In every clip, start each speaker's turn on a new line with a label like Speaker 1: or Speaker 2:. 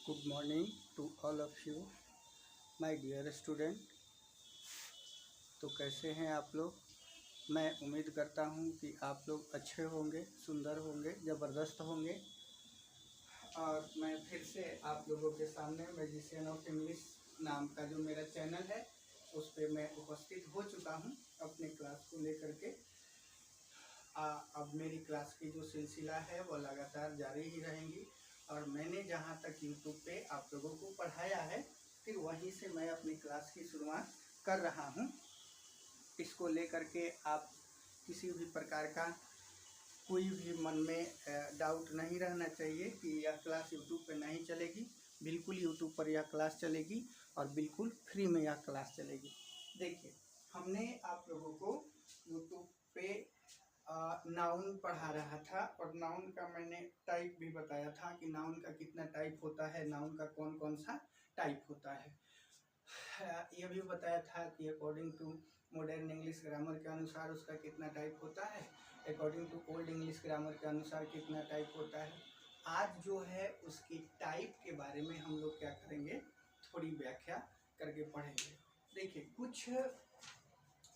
Speaker 1: Good morning to all of you, my dear student। तो कैसे हैं आप लोग। मैं उम्मीद करता हूं कि आप लोग अच्छे होंगे, सुंदर होंगे, ज़बरदस्त होंगे। और मैं फिर से आप लोगों के सामने मैजिशियन ऑफ इंग्लिश नाम का जो मेरा चैनल है उस पर मैं उपस्थित हो चुका हूं अपने क्लास को लेकर के। अब मेरी क्लास की जो सिलसिला है वो लगातार जारी ही रहेंगी और मैंने जहां तक यूट्यूब पे आप लोगों को पढ़ाया है फिर वहीं से मैं अपनी क्लास की शुरुआत कर रहा हूं। इसको लेकर के आप किसी भी प्रकार का कोई भी मन में डाउट नहीं रहना चाहिए कि यह क्लास यूट्यूब पे नहीं चलेगी। बिल्कुल यूट्यूब पर यह क्लास चलेगी और बिल्कुल फ्री में यह क्लास चलेगी। देखिए, हमने आप लोगों को यूट्यूब पे नाउन पढ़ा रहा था और नाउन का मैंने टाइप भी बताया था कि नाउन का कितना टाइप होता है, नाउन का कौन कौन सा टाइप होता है। यह भी बताया था कि according to modern English grammar के अनुसार उसका कितना टाइप होता है, according to old English grammar के अनुसार कितना टाइप होता है। आज जो है उसकी टाइप के बारे में हम लोग क्या करेंगे, थोड़ी व्याख्या करके पढ़ेंगे। देखिए, कुछ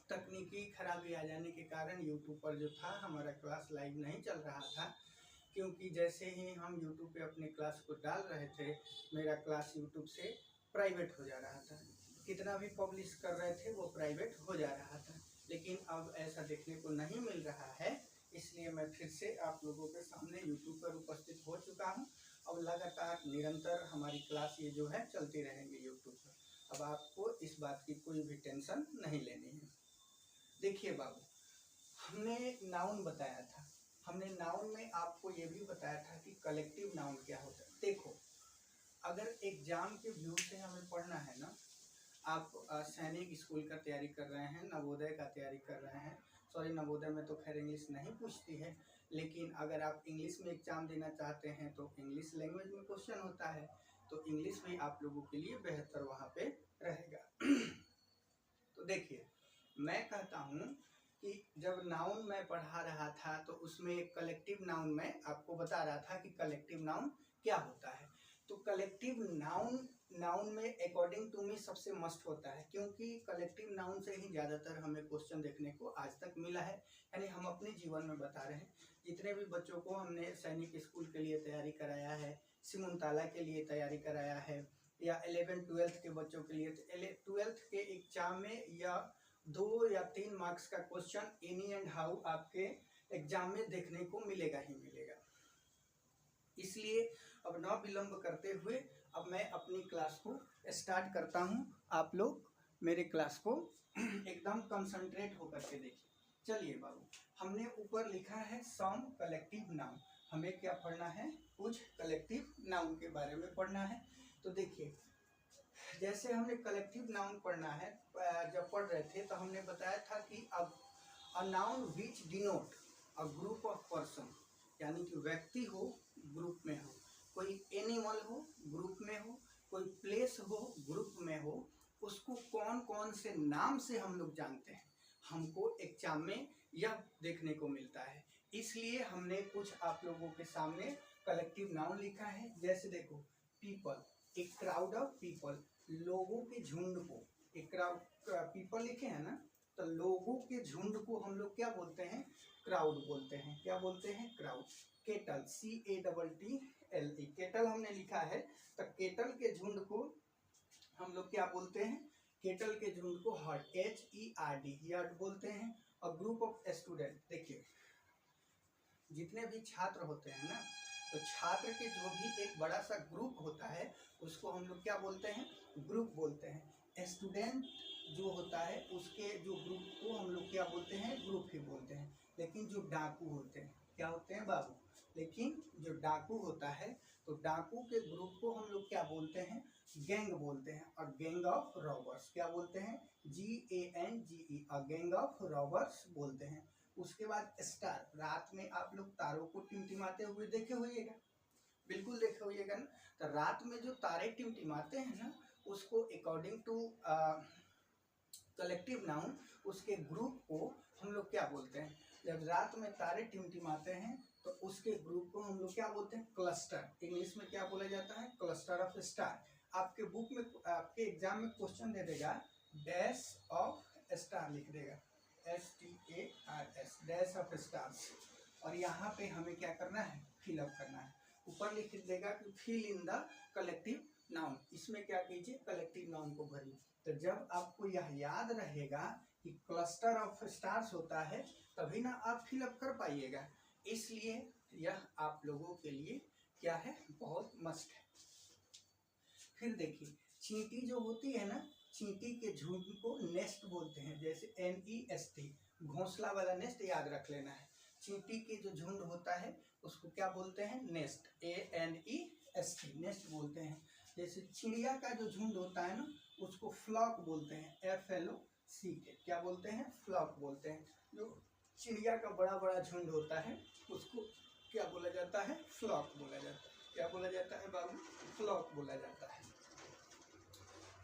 Speaker 1: तकनीकी खराबी आ जाने के कारण यूट्यूब पर जो था हमारा क्लास लाइव नहीं चल रहा था, क्योंकि जैसे ही हम यूट्यूब पे अपने क्लास को डाल रहे थे मेरा क्लास यूट्यूब से प्राइवेट हो जा रहा था। कितना भी पब्लिश कर रहे थे वो प्राइवेट हो जा रहा था, लेकिन अब ऐसा देखने को नहीं मिल रहा है। इसलिए मैं फिर से आप लोगों के सामने यूट्यूब पर उपस्थित हो चुका हूँ। अब लगातार निरंतर हमारी क्लास ये जो है चलती रहेंगी यूट्यूब पर। अब आपको इस बात की कोई भी टेंशन नहीं लेनी है। देखिए बाबू, हमने नाउन बताया था, हमने नाउन में आपको ये भी बताया था कि कलेक्टिव नाउन क्या होता है। देखो, अगर एग्जाम के व्यू से हमें पढ़ना है ना, आप सैनिक स्कूल का तैयारी कर रहे हैं, नवोदय का तैयारी कर रहे हैं, सॉरी नवोदय में तो खैर इंग्लिश नहीं पूछती है, लेकिन अगर आप इंग्लिश में एग्जाम देना चाहते हैं तो इंग्लिश लैंग्वेज में क्वेश्चन होता है, तो इंग्लिश भी आप लोगों के लिए बेहतर वहाँ पे रहेगा। तो देखिए, मैं कहता हूँ कि जब नाउन मैं पढ़ा रहा था तो उसमें एक कलेक्टिव नाउन मैं आपको बता रहा था कि कलेक्टिव नाउन क्या होता है। तो कलेक्टिव नाउन में अकॉर्डिंग टू मी सबसे मस्ट होता है, क्योंकि कलेक्टिव नाउन से ही ज़्यादातर हमें क्वेश्चन देखने को आज तक मिला है। यानी हम अपने जीवन में बता रहे हैं, जितने भी बच्चों को हमने सैनिक स्कूल के लिए तैयारी कराया है, सिमुनताला के लिए तैयारी कराया है, या 11th-12th के बच्चों के लिए, 12th के एग्जाम में या 2 या 3 मार्क्स का क्वेश्चन एनी एंड हाउ आपके एग्जाम में देखने को मिलेगा ही मिलेगा। इसलिए अब न विलंब करते हुए अब मैं अपनी क्लास को स्टार्ट करता हूं। आप लोग मेरे क्लास को एकदम कंसंट्रेट होकर के देखिए। चलिए बाबू, हमने ऊपर लिखा है सम कलेक्टिव नाउन। हमें क्या पढ़ना है, कुछ कलेक्टिव नाउन के बारे में पढ़ना है। तो देखिए, जैसे हमने कलेक्टिव नाउन पढ़ना है, जब पढ़ रहे थे तो हमने बताया था कि अब a noun which denote a group of person, यानी कि व्यक्ति हो ग्रुप में हो, कोई एनिमल हो ग्रुप में हो, कोई प्लेस हो ग्रुप में हो, उसको कौन कौन से नाम से हम लोग जानते हैं, हमको एग्जाम में यह देखने को मिलता है। इसलिए हमने कुछ आप लोगों के सामने कलेक्टिव नाउन लिखा है। जैसे देखो, पीपल, एक क्राउड ऑफ पीपल, लोगों के झुंड को, एक क्राउड, पीपल लिखे हैं ना, तो लोगों के झुंड को हम लोग क्या बोलते हैं, क्राउड बोलते हैं। क्या बोलते हैं, क्राउड। केटल, CATTLE, केटल हमने लिखा है, तो केटल के झुंड को हम लोग क्या बोलते हैं, केटल के झुंड को हर्ड, HERD, हर्ड बोलते हैं। और ग्रुप ऑफ स्टूडेंट, देखिए जितने भी छात्र होते हैं ना, तो छात्र के जो भी एक बड़ा सा ग्रुप होता है उसको हम लोग क्या बोलते हैं, ग्रुप बोलते हैं। स्टूडेंट जो होता है उसके जो ग्रुप को हम लोग क्या बोलते हैं, ग्रुप ही बोलते हैं। लेकिन जो डाकू होते हैं, क्या होते हैं बाबू, लेकिन जो डाकू होता है तो डाकू के ग्रुप को हम लोग क्या बोलते हैं, गैंग बोलते हैं। और गैंग ऑफ रॉबर्स क्या बोलते हैं, GANGE, गैंग ऑफ रॉबर्स बोलते हैं। उसके बाद स्टार, रात में आप लोग तारों को टिमटिमाते हुए देखे होइएगा, बिल्कुल देखे होइएगा ना। तो रात में जो तारे टिमटिमाते हैं ना, उसको अकॉर्डिंग टू कलेक्टिव नाउन, उसके ग्रुप को हम लोग क्या बोलते हैं। जब रात में तारे टिमटिमाते हैं तो उसके ग्रुप को हम लोग क्या बोलते हैं, क्लस्टर। इंग्लिश में क्या बोला जाता है, क्लस्टर ऑफ स्टार। आपके बुक में, आपके एग्जाम में क्वेश्चन दे देगा डैश ऑफ स्टार लिख देगा, STARS, डैश ऑफ स्टार्स। और यहाँ पे हमें क्या करना है, फिलअप करना है। ऊपर लिख देगा कि fill in the collective noun, इसमें क्या कीजिए, कलेक्टिव नाउन को भरिए। तो जब आपको यह याद रहेगा कि क्लस्टर ऑफ स्टार्स होता है, तभी ना आप फिलअप कर पाइएगा। इसलिए यह आप लोगों के लिए क्या है, बहुत मस्ट है। फिर देखिए, चींटी जो होती है ना, चींटी के झुंड को नेस्ट बोलते हैं, जैसे NEST, घोंसला वाला नेस्ट याद रख लेना है। चींटी के जो झुंड होता है उसको क्या बोलते हैं, नेस्ट, ANEST, नेस्ट बोलते हैं। जैसे चिड़िया का जो झुंड होता है ना, उसको फ्लॉक बोलते हैं, FLOCK, क्या बोलते हैं, फ्लॉक बोलते हैं। जो चिड़िया का बड़ा बड़ा झुंड होता है उसको क्या बोला जाता है, फ्लॉक बोला जाता है। क्या बोला जाता है बाबू, फ्लॉक बोला जाता है।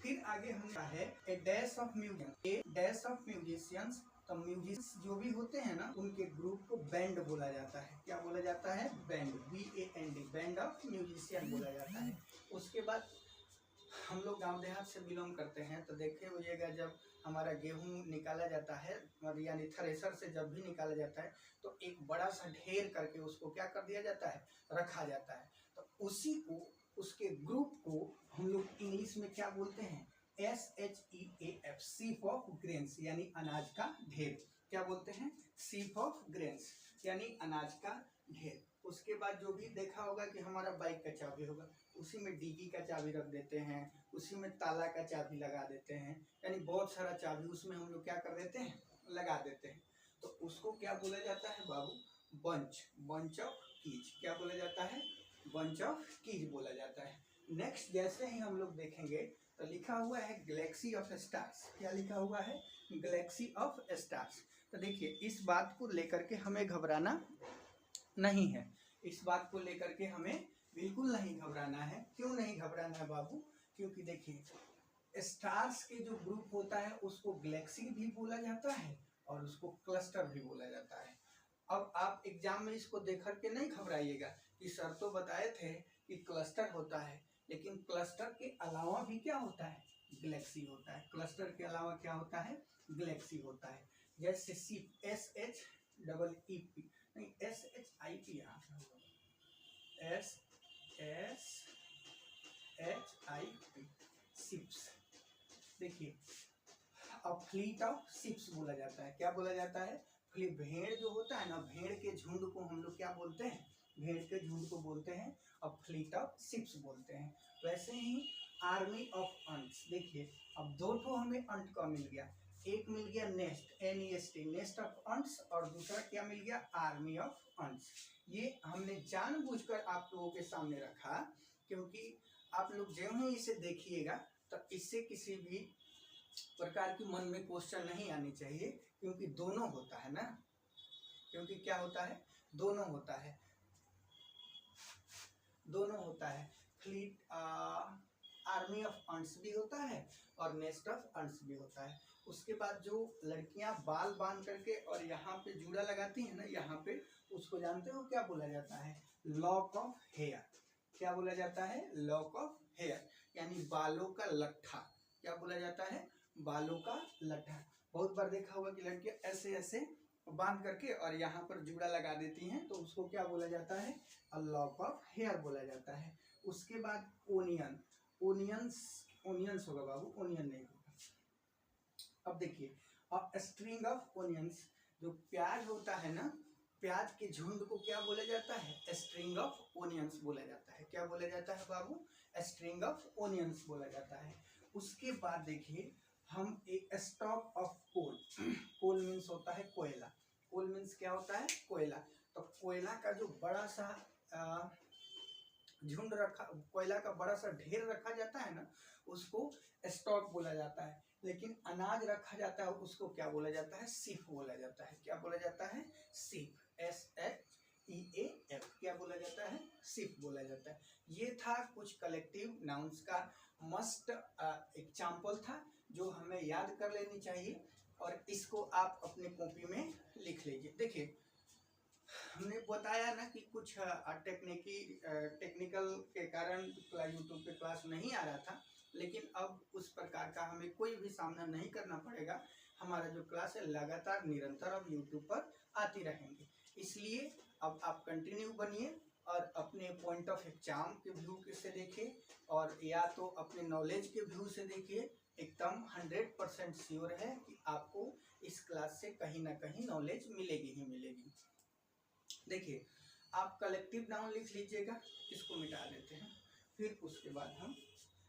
Speaker 1: फिर आगे हम है a dash of museum, a dash of musicians. तो म्यूजिशियंस जो भी होते हैं ना, उनके ग्रुप को बैंड बोला जाता है। क्या बोला जाता है, band, BAND, band of musician बोला जाता है। उसके बाद हम लोग गांव देहात से बिलोंग करते हैं, तो देखे होइएगा जब हमारा गेहूं निकाला जाता है, यानी थ्रेसर से जब भी निकाला जाता है, तो एक बड़ा सा ढेर करके उसको क्या कर दिया जाता है, रखा जाता है। तो उसी को, उसके ग्रुप को हम लोग इंग्लिश में क्या बोलते हैं, SHEAF, शीफ ऑफ ग्रेन्स, यानी अनाज का ढेर। क्या बोलते हैं, शीफ ऑफ ग्रेन्स, यानी अनाज का ढेर। उसके बाद जो भी देखा होगा कि हमारा बाइक का चाबी होगा, उसी में डिग्गी का चाबी रख देते हैं, उसी में ताला का चाबी लगा देते हैं, यानी बहुत सारा चाबी उसमें हम लोग क्या कर देते हैं, लगा देते हैं। तो उसको क्या बोला जाता है बाबू, बंच, बंच ऑफ कीज। क्या बोला जाता है, बंच ऑफ कीज बोला जाता है। नेक्स्ट जैसे ही हम लोग देखेंगे तो लिखा हुआ है गैलेक्सी ऑफ स्टार्स। क्या लिखा हुआ है, गैलेक्सी ऑफ स्टार्स। तो देखिए, इस बात को लेकर के हमें घबराना नहीं है, इस बात को लेकर के हमें बिल्कुल नहीं घबराना है। क्यों नहीं घबराना है बाबू, क्योंकि देखिए स्टार्स के जो ग्रुप होता है उसको गैलेक्सी भी बोला जाता है और उसको क्लस्टर भी बोला जाता है। अब आप एग्जाम में इसको देख करके नहीं घबराइएगा कि सर तो बताए थे कि क्लस्टर होता है, लेकिन क्लस्टर के अलावा भी क्या होता है, गैलेक्सी होता है। क्लस्टर के अलावा क्या होता है, गैलेक्सी होता है। जैसे शीप, SHEEP, नहीं SHIP, यहाँ SHIP, शिप्स। देखिए, अब फ्लीट ऑफ शिप्स बोला जाता है। क्या बोला जाता है, भेड़ जो होता है ना, भेड़ के झुंड को हम लोग क्या बोलते हैं, भेड़ के झुंड को बोलते हैं, और फ्लीट ऑफ शिप्स बोलते हैं। वैसे ही आर्मी ऑफ अंट्स। देखिए, अब दो ठो हमें अंट का मिल गया, एक मिल गया नेस्ट, NEST, नेस्ट ऑफ अंट्स, और दूसरा क्या मिल गया, आर्मी ऑफ अंट्स। ये हमने जानबूझकर आप लोगों के सामने रखा, क्योंकि आप लोग जो ही इसे देखिएगा तो इससे किसी भी प्रकार की मन में क्वेश्चन नहीं आनी चाहिए, क्योंकि दोनों होता है ना, क्योंकि क्या होता है, दोनों होता है, दोनों होता है। फ्लीट, आर्मी ऑफ अंट्स भी होता है और नेस्ट ऑफ अंट्स भी होता है। उसके बाद जो लड़कियां बाल बांध करके और यहाँ पे जूड़ा लगाती हैं ना, यहाँ पे, उसको जानते हो क्या बोला जाता है, लॉक ऑफ हेयर। क्या बोला जाता है, लॉक ऑफ हेयर, यानी बालों का लट्ठा। क्या बोला जाता है, बालों का लट्ठा। बहुत बार देखा होगा कि लड़कियां ऐसे ऐसे बांध करके और यहाँ पर जूड़ा लगा देती हैं, तो उसको क्या बोला जाता है, लॉक ऑफ हेयर बोला जाता है। उसके बाद ओनियन, ओनियंस होगा बाबू, ओनियन नहीं होगा। अब देखिए, अब स्ट्रिंग ऑफ ओनियंस, जो प्याज होता है ना, प्याज के झुंड को क्या बोला जाता है, स्ट्रिंग ऑफ ओनियंस बोला जाता है। क्या बोला जाता है बाबू, स्ट्रिंग ऑफ ओनियंस बोला जाता है। उसके बाद देखिए, हम एक stock of coal, coal means होता है कोयला, कोल मीन्स क्या होता है, कोयला। तो कोयला का जो बड़ा सा झुंड रखा, कोयला का बड़ा सा ढेर रखा जाता है ना, उसको स्टॉक बोला जाता है। लेकिन अनाज रखा जाता है उसको क्या बोला जाता है, सीफ बोला जाता है। क्या बोला जाता है, सीफ, SHEAF, क्या बोला जाता है, सीफ बोला जाता है। ये था कुछ कलेक्टिव नाउन्स का मस्ट एग्जाम्पल था, जो हमें याद कर लेनी चाहिए, और इसको आप अपने कॉपी में लिख लीजिए। देखिए, हमने बताया ना कि कुछ टेक्निकल के कारण यूट्यूब पे क्लास नहीं आ रहा था, लेकिन अब उस प्रकार का हमें कोई भी सामना नहीं करना पड़ेगा। हमारा जो क्लास है लगातार निरंतर अब यूट्यूब पर आती रहेंगी। इसलिए अब आप कंटिन्यू बनिए और अपने पॉइंट ऑफ एग्जाम के व्यू से देखिए, और या तो अपने नॉलेज के व्यू से देखिए। एकदम 100% श्योर है कि आपको इस क्लास से कहीं ना कहीं नॉलेज मिलेगी ही मिलेगी। देखिए, आप कलेक्टिव नाउन लिख लीजिएगा, इसको मिटा देते हैं। फिर उसके बाद हम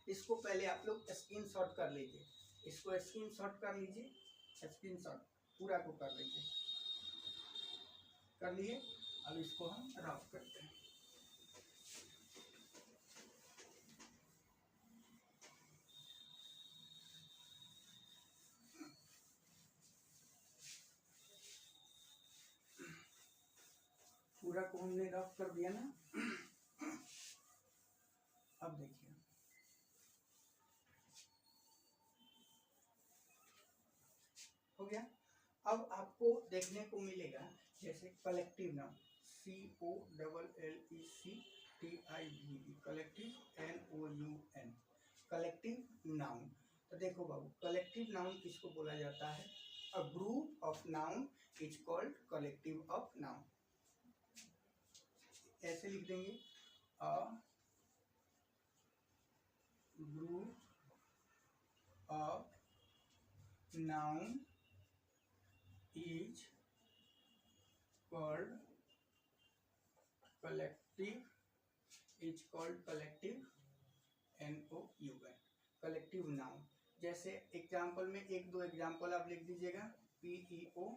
Speaker 1: इसको पहले आप लोग स्क्रीनशॉट कर लीजिए, इसको स्क्रीनशॉट कर लीजिए, स्क्रीनशॉट पूरा को कर लीजिए, कर लिए। अब इसको हम रफ करते हैं। पूरा को हमने रफ कर दिया ना। अब देखिए, हो गया। अब आपको देखने को मिलेगा जैसे collective noun COLLECTIV, collective NOUN, collective noun. तो देखो बाबू, कलेक्टिव नाउन किसको बोला जाता है? A group of noun is called collective of noun. ऐसे लिख देंगे, a group of noun is called collective, is called collective NOUN, collective noun. जैसे एग्जाम्पल में एक दो एग्जाम्पल आप लिख दीजिएगा, PEOPLE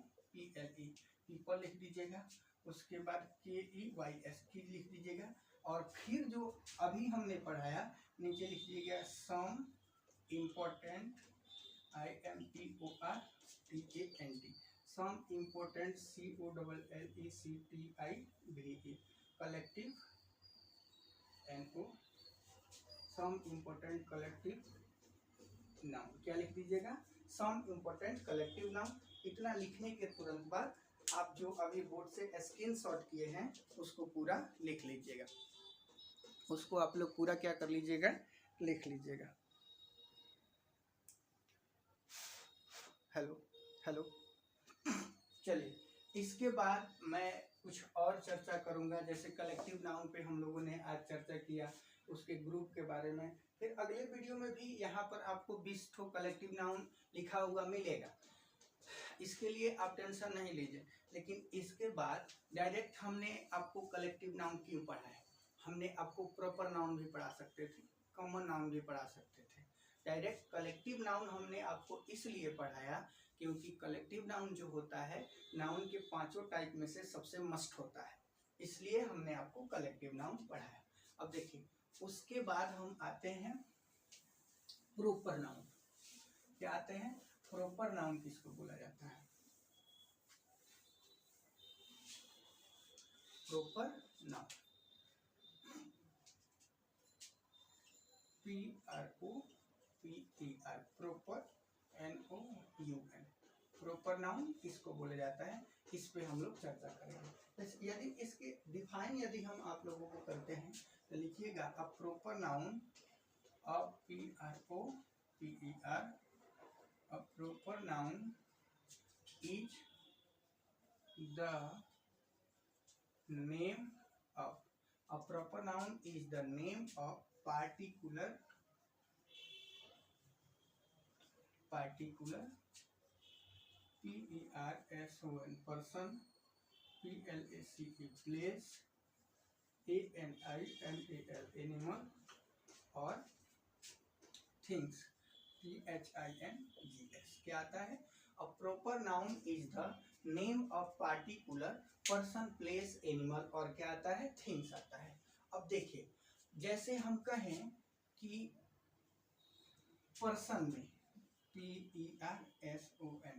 Speaker 1: पीपल लिख दीजिएगा, उसके बाद KEYS की लिख दीजिएगा, और फिर जो अभी हमने पढ़ाया नीचे लिख दीजिएगा some important IMPORTANT, some important COLLECTIVE, collective NO, some important collective noun. क्या लिख दीजिएगा? Some important collective noun. इतना लिखने के तुरंत बाद आप जो अभी बोर्ड से स्क्रीनशॉट किए हैं उसको पूरा लिख लीजिएगा, उसको आप लोग पूरा क्या कर लीजिएगा, लिख लीजिएगा। Hello hello. चलिए, इसके बाद मैं कुछ और चर्चा करूंगा। जैसे कलेक्टिव नाउन पे हम लोगों ने आज चर्चा किया, उसके ग्रुप के बारे में। फिर अगले वीडियो में भी यहाँ पर आपको 20 ठो कलेक्टिव नाउन लिखा हुआ मिलेगा, इसके लिए आप टेंशन नहीं लीजिए। लेकिन इसके बाद डायरेक्ट हमने आपको कलेक्टिव नाउन क्यों पढ़ाया? हमने आपको प्रॉपर नाउन भी पढ़ा सकते थे, कॉमन नाउन भी पढ़ा सकते थे। डायरेक्ट कलेक्टिव नाउन हमने आपको इसलिए पढ़ाया क्योंकि कलेक्टिव नाउन जो होता है नाउन के पांचों टाइप में से सबसे मस्ट होता है, इसलिए हमने आपको कलेक्टिव नाउन पढ़ाया। अब देखिए, उसके बाद हम आते हैं प्रॉपर नाउन। क्या आते हैं? प्रॉपर नाउन किसको बोला जाता है? Proper noun PROPER, proper NOUN, proper noun किसको बोला जाता है? इस पे हम लोग चर्चा करेंगे। यदि इसके डिफाइन यदि हम आप लोगों को करते हैं तो लिखिएगा, a proper noun, PROPER, a proper noun is the name of, a proper noun is the name of particular PERSON, person, PLACE place, ANIMAL animal, और things THINGS। क्या आता है? A proper noun is the name of particular person, place, animal, और क्या आता है? Things आता है। अब देखिए, जैसे हम कहें कि पर्सन में, PERSON,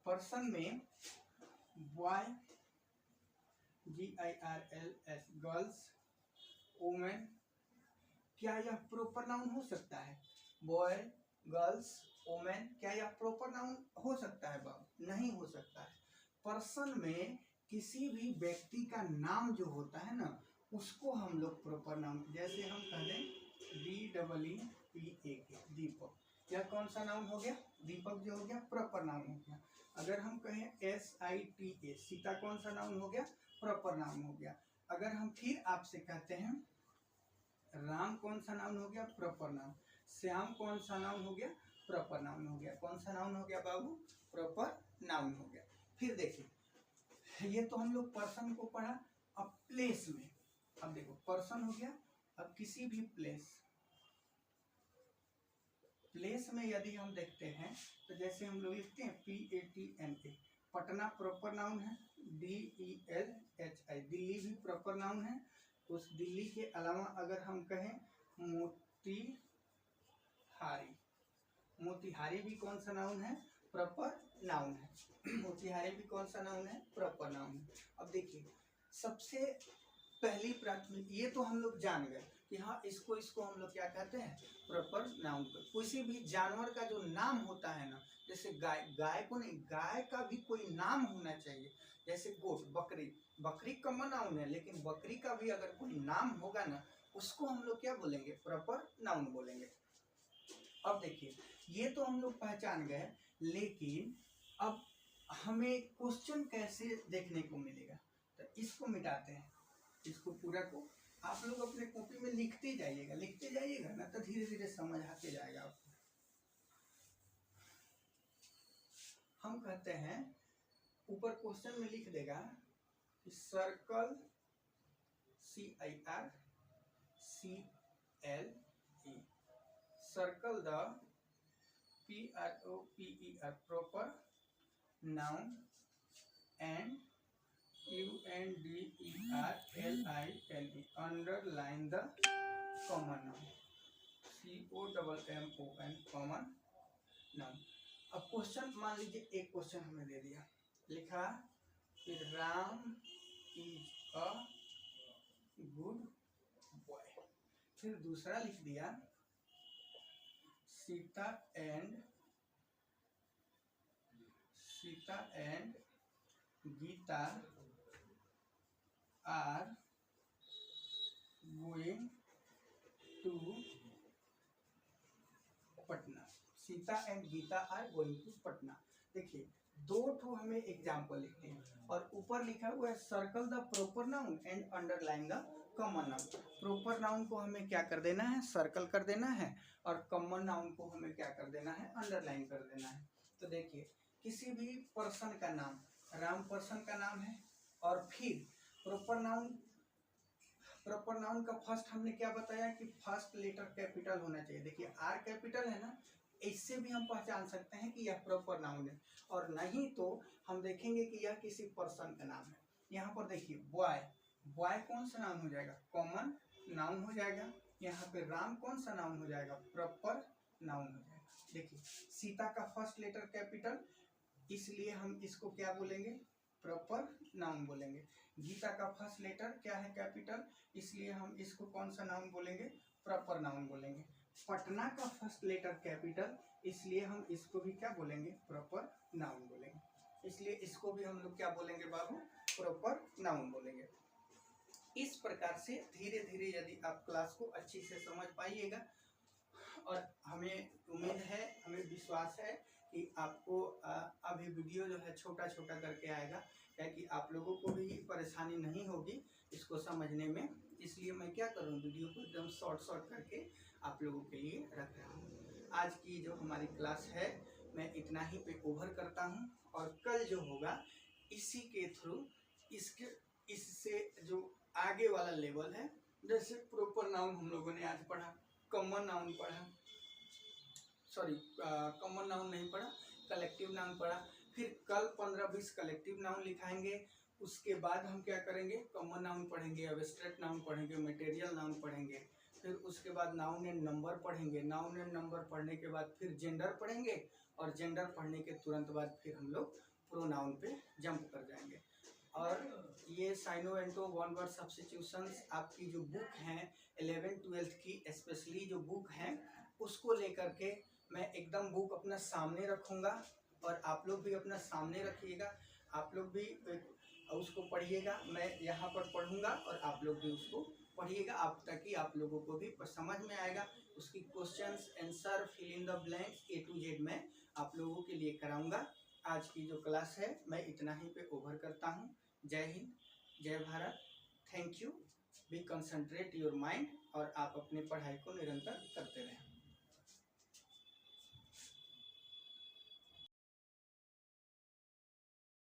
Speaker 1: पर्सन में बॉय, GIRLS, गर्ल्स, वुमेन, क्या यह प्रॉपर नाउन हो सकता है? बॉय, गर्ल्स, वुमेन, क्या यह प्रॉपर नाउन हो सकता है बाबू? नहीं हो सकता है। पर्सन में किसी भी व्यक्ति का नाम जो होता है ना उसको हम लोग प्रॉपर नाउन, जैसे हम कह दें DEEPAK दीपक, यह कौन सा नाउन हो गया? दीपक जो हो गया प्रॉपर नाउन हो गया। अगर हम कहें SITA सीता कौन सा नाउन हो गया? प्रॉपर नाउन हो गया। अगर हम फिर आपसे कहते हैं राम कौन सा नाउन हो गया? Proper noun. श्याम कौन सा नाउन हो गया? प्रॉपर नाउन हो गया। कौन सा नाउन हो गया बाबू? प्रॉपर नाउन हो गया। फिर देखिए ये तो हम लोग पर्सन को पढ़ा। अब प्लेस में, अब देखो पर्सन हो गया, अब किसी भी प्लेस में यदि हम देखते हैं तो जैसे हम लोग लिखते हैं PATNA, पटना प्रॉपर नाउन है। DELHI दिल्ली भी प्रॉपर नाउन है। उस दिल्ली के अलावा अगर हम कहें मोतिहारी भी कौन सा नाउन है? प्रॉपर नाउन है। मोतिहारी भी कौन सा नाउन है? प्रॉपर नाउन है। अब देखिए सबसे पहली प्राथमिक, ये तो हम लोग जान गए कि हाँ इसको हम लोग क्या कहते हैं? Proper noun. किसी भी जानवर का जो नाम होता है ना, जैसे गाय को नहीं, गाय का भी कोई नाम होना चाहिए। जैसे गोट, बकरी कॉमन नाउन है, लेकिन बकरी का भी अगर कोई नाम होगा ना उसको हम लोग क्या बोलेंगे? प्रॉपर नाउन बोलेंगे। अब देखिए ये तो हम लोग पहचान गए, लेकिन अब हमें क्वेश्चन कैसे देखने को मिलेगा? तो इसको मिटाते हैं, इसको पूरा को आप लोग अपने कॉपी में लिखते जाइएगा ना, तो धीरे धीरे समझ आते जाएगा आपको। हम कहते हैं ऊपर क्वेश्चन में लिख देगा कि circle CIRCLE circle the PROPER proper noun and UNDERLINE underline the common noun COMMON common noun. अब क्वेश्चन मान लीजिए एक क्वेश्चन हमें दे दिया, लिखा कि Ram is a good boy. फिर दूसरा लिख दिया Sita and Gita are going to Patna. Sita and Gita are going to Patna. देखिए दो ठो हमें एग्जाम्पल लिखते हैं और ऊपर लिखा हुआ है circle the proper noun and underline the common noun. Proper noun को हमें क्या कर देना है? सर्कल कर देना है, और कॉमन नाउन को हमें क्या कर देना है? अंडरलाइन कर देना है। तो देखिए किसी भी पर्सन का नाम, राम पर्सन का नाम है, और फिर प्रॉपर नाउन का फर्स्ट हमने क्या बताया कि फर्स्ट लेटर कैपिटल होना चाहिए। देखिए आर कैपिटल है ना, इससे भी हम पहचान सकते हैं कि यह प्रॉपर नाउन है, और नहीं तो हम देखेंगे कि यह किसी पर्सन का नाम है। यहाँ पर देखिए बॉय कौन सा नाउन हो जाएगा? कॉमन नाउन हो जाएगा। यहाँ पे राम कौन सा नाउन हो जाएगा? प्रॉपर नाउन हो जाएगा। देखिए सीता का फर्स्ट लेटर कैपिटल, इसलिए हम इसको क्या बोलेंगे? प्रॉपर नाउन बोलेंगे। गीता का फर्स्ट लेटर क्या है? कैपिटल, इसलिए हम इसको कौन सा नाउन बोलेंगे? प्रॉपर नाउन बोलेंगे। पटना का फर्स्ट लेटर कैपिटल, इसलिए हम इसको भी क्या बोलेंगे? प्रॉपर नाउन बोलेंगे। इसलिए इसको भी हम लोग क्या बोलेंगे बाबू? प्रॉपर नाउन बोलेंगे। इस प्रकार से धीरे धीरे यदि आप क्लास को अच्छी से समझ पाइएगा, और हमें उम्मीद है, हमें विश्वास है कि आपको अभी वीडियो जो है छोटा छोटा करके आएगा, ताकि आप लोगों को भी परेशानी नहीं होगी इसको समझने में। इसलिए मैं क्या करूँ, वीडियो को एकदम शॉर्ट करके आप लोगों के लिए रख रहा हूँ। आज की जो हमारी क्लास है मैं इतना ही पे ओवर करता हूँ, और कल जो होगा इसी के थ्रू इससे जो आगे वाला लेवल है, जैसे प्रॉपर नाउन हम लोगों ने आज पढ़ा, कॉमन नाउन पढ़ा, कॉमन नाउन नहीं पढ़ा, कलेक्टिव नाउन पढ़ा। फिर कल 15-20 कलेक्टिव नाउन लिखाएंगे। उसके बाद हम क्या करेंगे? कॉमन नाउन पढ़ेंगे, एब्स्ट्रैक्ट नाउन पढ़ेंगे, मटेरियल नाउन पढ़ेंगे। फिर उसके बाद नाउन एंड नंबर पढ़ेंगे। नाउन एंड नंबर पढ़ने के बाद फिर जेंडर पढ़ेंगे, और जेंडर पढ़ने के तुरंत बाद फिर हम लोग प्रोनाउन पे जंप कर जाएंगे। और ये साइनो एंटो वन वर्ड सब्स्टिट्यूशंस आपकी जो बुक हैं 11th-12th की स्पेशली जो बुक हैं, उसको लेकर के मैं एकदम बुक अपना सामने रखूँगा, और आप लोग भी अपना सामने रखिएगा। आप लोग भी और उसको पढ़िएगा। मैं यहाँ पर पढ़ूंगा और आप लोग भी उसको पढ़िएगा, आप ताकि आप लोगों को भी समझ में आएगा। उसकी questions answer fill in the blanks A to Z मैं आप लोगों के लिए कराऊंगा। आज की जो क्लास है मैं इतना ही पे ओवर करता हूँ। जय हिंद, जय Bharat, thank you. Be concentrate your mind, और आप अपनी पढ़ाई को निरंतर करते रहें।